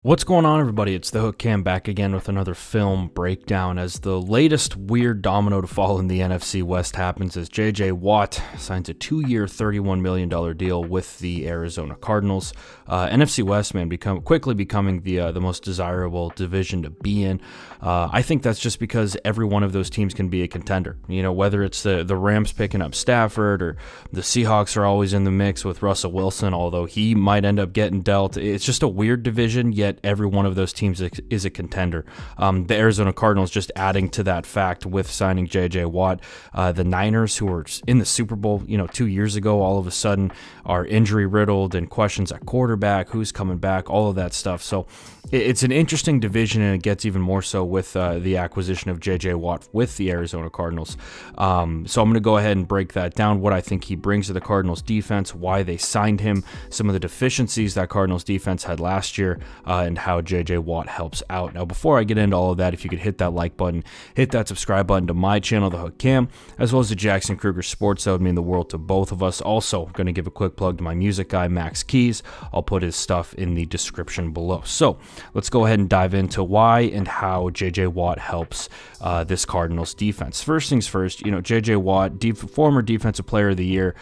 What's going on, everybody? It's the Hook Cam back again with another film breakdown as the latest weird domino to fall in the NFC West happens as J.J. Watt signs a 2-year, $31 million deal with the Arizona Cardinals. NFC West, man, quickly becoming the most desirable division to be in. I think that's just because every one of those teams can be a contender. You know, whether it's the Rams picking up Stafford or the Seahawks are always in the mix with Russell Wilson, although he might end up getting dealt. It's just a weird division, yet every one of those teams is a contender. The Arizona Cardinals just adding to that fact with signing J.J. Watt. The Niners, who were in the Super Bowl, 2 years ago, all of a sudden are injury riddled and questions at quarterback, who's coming back, all of that stuff. So it's an interesting division, and it gets even more so with the acquisition of J.J. Watt with the Arizona Cardinals. So I'm going to go ahead and break that down, what I think he brings to the Cardinals defense, why they signed him, some of the deficiencies that Cardinals defense had last year, and how J.J. Watt helps out. Now, before I get into all of that, if you could hit that like button, hit that subscribe button to my channel, The Hook Cam, as well as the Jackson Kruger Sports. That would mean the world to both of us. Also, going to give a quick plug to my music guy, Max Keys. I'll put his stuff in the description below. So let's go ahead and dive into why and how J.J. Watt helps this Cardinals defense. First things first, J.J. Watt, former Defensive Player of the Year,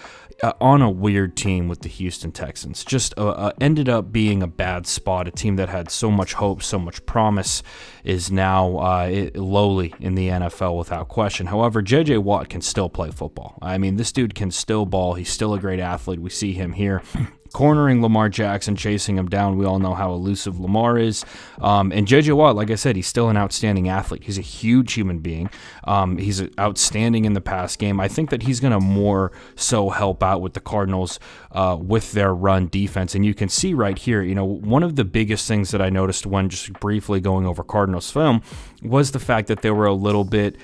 on a weird team with the Houston Texans. Just ended up being a bad spot. A team that had so much hope, so much promise, is now lowly in the NFL without question. However, J.J. Watt can still play football. I mean, this dude can still ball. He's still a great athlete. We see him here cornering Lamar Jackson, chasing him down. We all know how elusive Lamar is. And J.J. Watt, like I said, he's still an outstanding athlete. He's a huge human being. He's outstanding in the pass game. I think that he's going to more so help out with the Cardinals with their run defense. And you can see right here, one of the biggest things that I noticed when just briefly going over Cardinals film was the fact that they were a little bit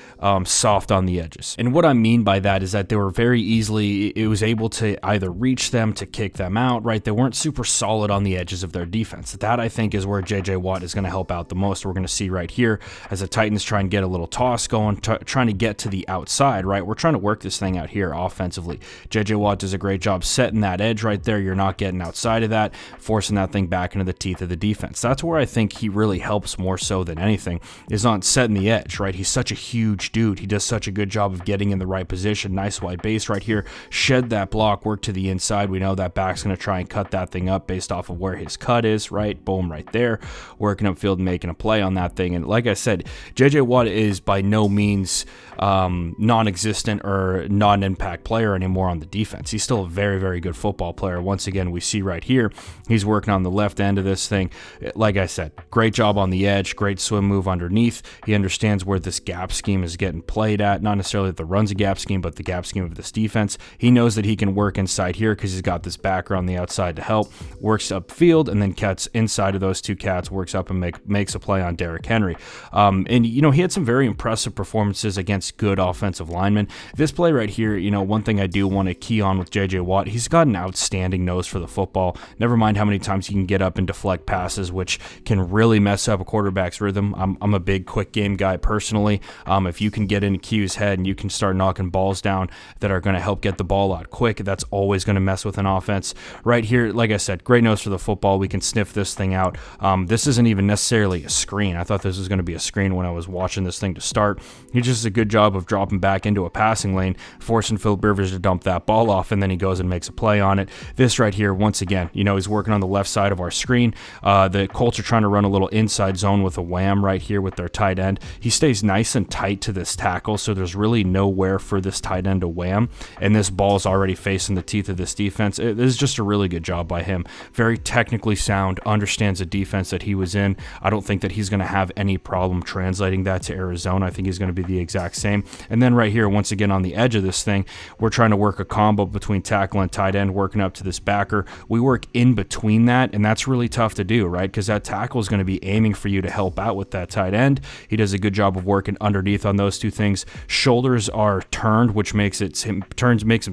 soft on the edges. And what I mean by that is that they were very easily, it was able to either reach them, to kick them out, right? They weren't super solid on the edges of their defense. That, I think, is where J.J. Watt is going to help out the most. We're going to see right here as the Titans try and get a little toss going, trying to get to the outside, right? We're trying to work this thing out here offensively. J.J. Watt does a great job setting that edge right there. You're not getting outside of that, forcing that thing back into the teeth of the defense. That's where I think he really helps more so than anything, is on setting the edge, right? He's such a huge dude. He does such a good job of getting in the right position. Nice wide base right here. Shed that block, work to the inside. We know that back's going to try and cut that thing up based off of where his cut is, right? Boom, right there. Working upfield and making a play on that thing. And like I said, J.J. Watt is by no means non-existent or non-impact player anymore on the defense. He's still a very, very good football player. Once again, we see right here, he's working on the left end of this thing. Like I said, great job on the edge, great swim move underneath. He understands where this gap scheme is getting played at, not necessarily that the run's a gap scheme, but the gap scheme of this defense. He knows that he can work inside here because he's got this backer on the outside to help, works upfield, and then cuts inside of those two cats, works up and makes a play on Derrick Henry. And he had some very impressive performances against good offensive linemen. This play right here, one thing I do want to key on with J.J. Watt, he's got an outstanding nose for the football. Never mind how many times he can get up and deflect passes, which can really mess up a quarterback's rhythm. I'm a big quick game guy personally. If you can get into Q's head and you can start knocking balls down that are going to help get the ball out quick, that's always going to mess with an offense. Right here, like I said, great nose for the football. We can sniff this thing out. This isn't even necessarily a screen. I thought this was going to be a screen when I was watching this thing to start. He just does a good job of dropping back into a passing lane, forcing Philip Rivers to dump that ball off, and then he goes and makes a play on it. This right here, once again, he's working on the left side of our screen. The Colts are trying to run a little inside zone with a wham right here with their tight end. He stays nice and tight to this tackle, so there's really nowhere for this tight end to wham, and this ball is already facing the teeth of this defense. This is just a really good job by him. Very technically sound, understands the defense that he was in. I don't think that he's going to have any problem translating that to Arizona. I think he's going to be the exact same. And then right here, once again, on the edge of this thing, we're trying to work a combo between tackle and tight end, working up to this backer. We work in between that, and that's really tough to do, right? Because that tackle is going to be aiming for you to help out with that tight end. He does a good job of working underneath on those two things. Shoulders are turned, which makes him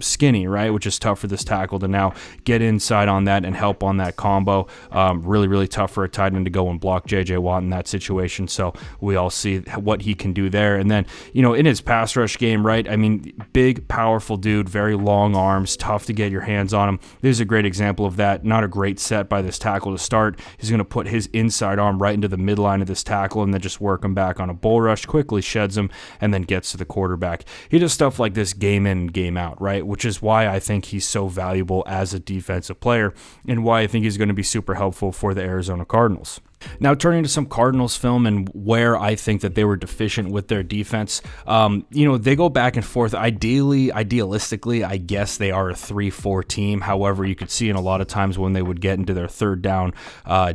skinny, right? Which is tough for this tackle to now get inside on that and help on that combo. Really, really tough for a tight end to go and block J.J. Watt in that situation. So we all see what he can do there. And then, in his pass rush game, right? I mean, big, powerful dude, very long arms, tough to get your hands on him. This is a great example of that. Not a great set by this tackle to start. He's going to put his inside arm right into the midline of this tackle and then just work him back on a bull rush, quickly sheds him, and then gets to the quarterback. He does stuff like this game in, game out, right? Which is why I think he's so valuable as a defensive player and why I think he's going to be super helpful for the Arizona Cardinals. Now, turning to some Cardinals film and where I think that they were deficient with their defense, they go back and forth. Idealistically, I guess they are a 3-4 team. However, you could see in a lot of times when they would get into their third down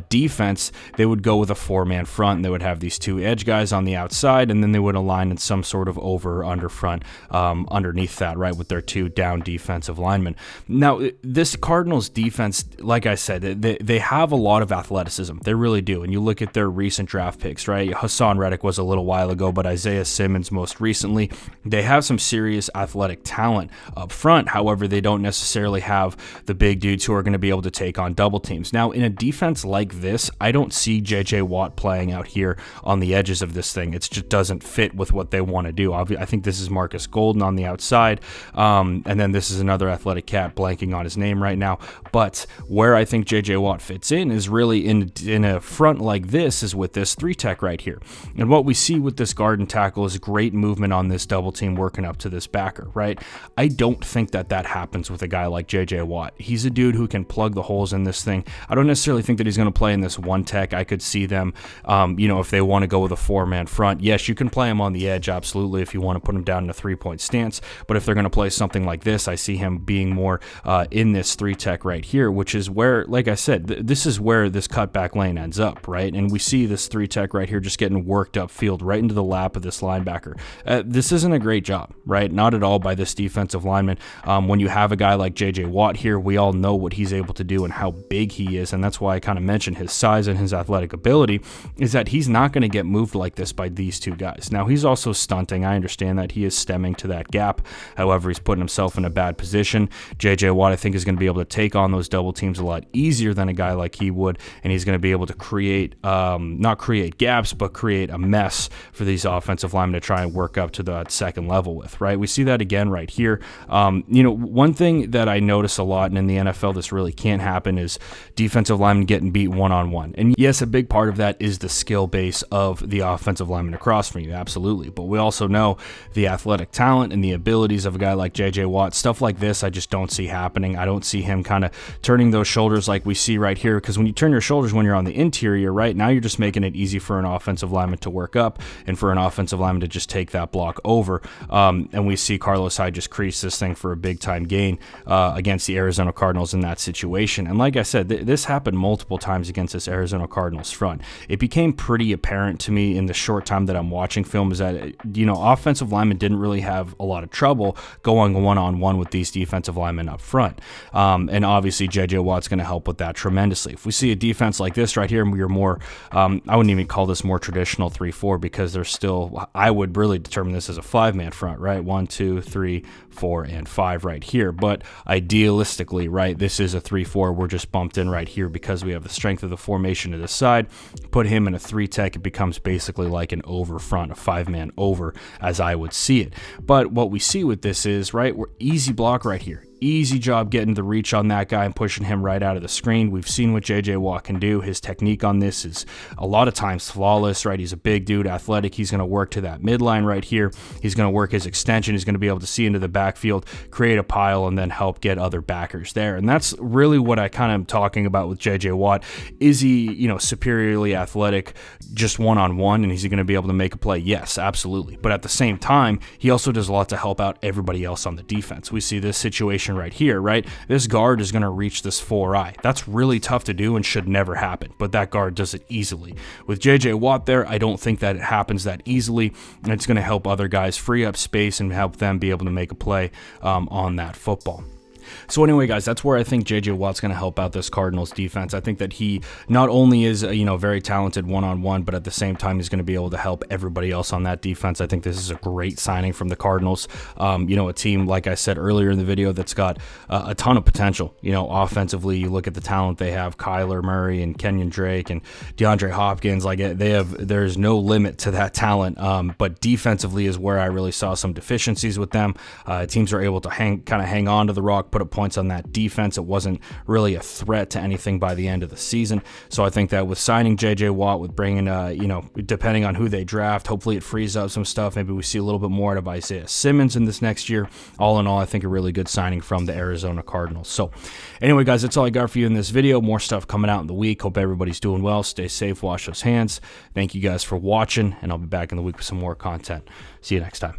defense, they would go with a 4-man front, and they would have these 2 edge guys on the outside, and then they would align in some sort of over or under front underneath that, right, with their 2 down defensive linemen. Now, this Cardinals defense, like I said, they have a lot of athleticism. They really do. And you look at their recent draft picks, right? Hassan Reddick was a little while ago, but Isaiah Simmons most recently. They have some serious athletic talent up front. However, they don't necessarily have the big dudes who are going to be able to take on double teams. Now, in a defense like this, I don't see J.J. Watt playing out here on the edges of this thing. It just doesn't fit with what they want to do. I think this is Marcus Golden on the outside, and then this is another athletic cat, blanking on his name right now. But where I think J.J. Watt fits in is really in a front like this is with this 3-tech right here. And what we see with this guard and tackle is great movement on this double team working up to this backer, right? I don't think that happens with a guy like J.J. Watt. He's a dude who can plug the holes in this thing. I don't necessarily think that he's going to play in this 1-tech. I could see them, if they want to go with a 4-man front, yes, you can play him on the edge, absolutely, if you want to put him down in a 3-point stance. But if they're going to play something like this, I see him being more in this 3-tech right here, which is where, like I said, this is where this cutback lane ends up, right? And we see this 3-tech right here just getting worked up field right into the lap of this linebacker. This isn't a great job, right? Not at all by this defensive lineman. When you have a guy like J.J. Watt here, we all know what he's able to do and how big he is, and that's why I kind of mentioned his size and his athletic ability, is that he's not going to get moved like this by these 2 guys. Now, he's also stunting. I understand that he is stemming to that gap. However, he's putting himself in a bad position. J.J. Watt, I think, is going to be able to take on those double teams a lot easier than a guy like he would, and he's going to be able to not create gaps, but create a mess for these offensive linemen to try and work up to the second level with, right? We see that again right here. One thing that I notice a lot, and in the NFL this really can't happen, is defensive linemen getting beat one-on-one. And yes, a big part of that is the skill base of the offensive lineman across from you, absolutely. But we also know the athletic talent and the abilities of a guy like J.J. Watt. Stuff like this I just don't see happening. I don't see him kind of turning those shoulders like we see right here, because when you turn your shoulders when you're on the interior, right, now you're just making it easy for an offensive lineman to work up and for an offensive lineman to just take that block over. And we see Carlos Hyde just crease this thing for a big-time gain against the Arizona Cardinals in that situation. And like I said, this happened multiple times against this Arizona Cardinals front. It became pretty apparent to me in the short time that I'm watching film is that, offensive linemen didn't really have a lot of trouble going one-on-one with these defensive linemen up front. And obviously, J.J. Watt's going to help with that tremendously. If we see a defense like this right here, we're more, I wouldn't even call this more traditional 3-4, because there's still, I would really determine this as a 5-man front, right? 1, 2, 3, 4, and 5 right here. But idealistically, right, this is a 3-4. We're just bumped in right here because we have the strength of the formation to the side. Put him in a 3-tech, it becomes basically like an over front, a 5-man over, as I would see it. But what we see with this is, right, we're easy block right here. Easy job getting the reach on that guy and pushing him right out of the screen. We've seen what J.J. Watt can do. His technique on this is a lot of times flawless, right? He's a big dude, athletic. He's going to work to that midline right here. He's going to work his extension. He's going to be able to see into the backfield, create a pile, and then help get other backers there. And that's really what I kind of am talking about with J.J. Watt. Is he, superiorly athletic just one-on-one, and is he going to be able to make a play? Yes, absolutely. But at the same time, he also does a lot to help out everybody else on the defense. We see this situation right here, right? This guard is going to reach this 4-eye. That's really tough to do and should never happen, but that guard does it easily. With J.J. Watt there, I don't think that it happens that easily, and it's going to help other guys free up space and help them be able to make a play on that football. So anyway, guys, that's where I think J.J. Watt's going to help out this Cardinals defense. I think that he not only is, very talented one-on-one, but at the same time, he's going to be able to help everybody else on that defense. I think this is a great signing from the Cardinals. A team, like I said earlier in the video, that's got a ton of potential. Offensively, you look at the talent they have, Kyler Murray and Kenyon Drake and DeAndre Hopkins. There's no limit to that talent. But defensively is where I really saw some deficiencies with them. Teams are able to hang on to the rock, put up points on that defense. It wasn't really a threat to anything by the end of the season. So I think that with signing J.J. Watt, with bringing, depending on who they draft, hopefully it frees up some stuff. Maybe we see a little bit more out of Isaiah Simmons in this next year. All in all, I think a really good signing from the Arizona Cardinals. So anyway, guys, that's all I got for you in this video. More stuff coming out in the week. Hope everybody's doing well. Stay safe. Wash those hands. Thank you guys for watching, and I'll be back in the week with some more content. See you next time.